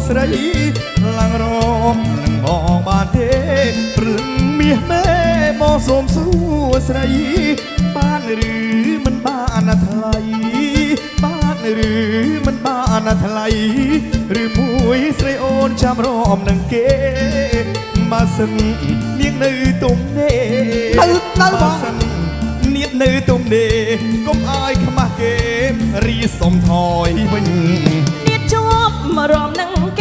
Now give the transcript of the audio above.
ស្រីឡើងរំនឹងមកបានទេព្រឹងមាសមេមកសូមសួស្រីបានឬមិនបានថ្លៃបានឬមិនបានថ្លៃឬមួយស្រីអូនចាំរំនឹងគេបើសិននាងនៅទុំនេនៅបងសិននាងនៅទុំនេកុំឲ្យខ្មាស់គេរីសុំថយវិញទៀតជួបមករំនឹង